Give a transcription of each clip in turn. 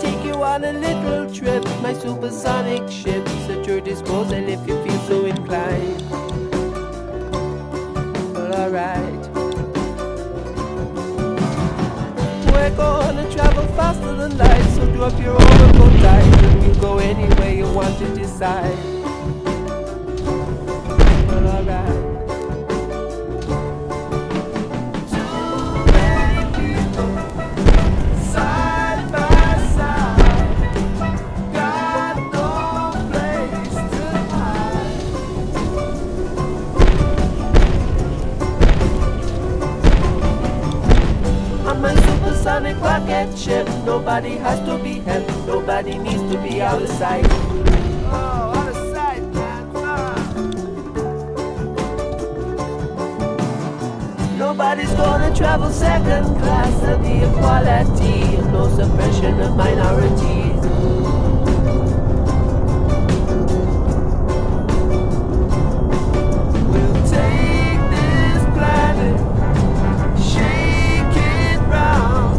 take you on a little trip, my supersonic ship's at your disposal if you feel so inclined. Well, alright. We're gonna travel faster than light, so drop your overcoat tight, and we'll go anywhere you want to decide. Well, alright. Sonic rocket ship, nobody has to be helped, nobody needs to be out of sight. Oh, out of sight, man. Nobody's gonna travel second class, there'll be equality and no suppression of minorities. We'll take this planet, shake it round,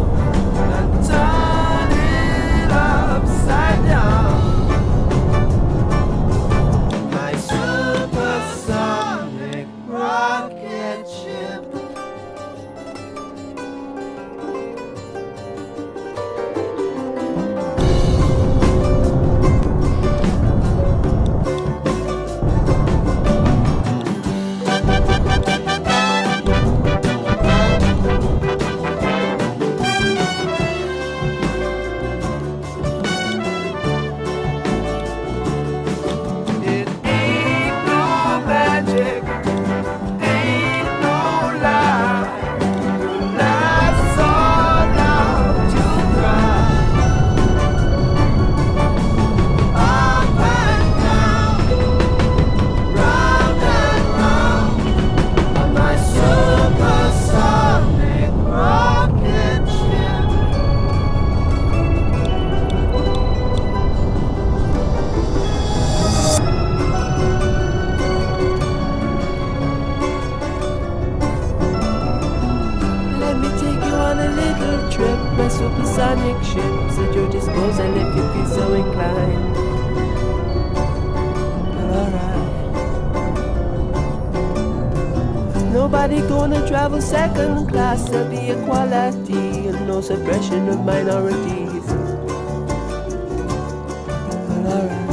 turn it upside down. My supersonic rocket ship. My supersonic ship's at your disposal if you feel so inclined. Alright. Nobody gonna travel second class, there'll be equality and no suppression of minorities. Alright.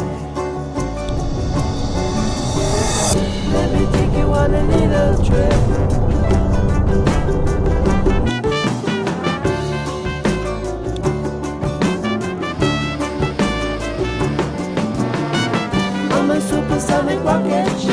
Let me take you on a little trip. Supersonic rocket ship.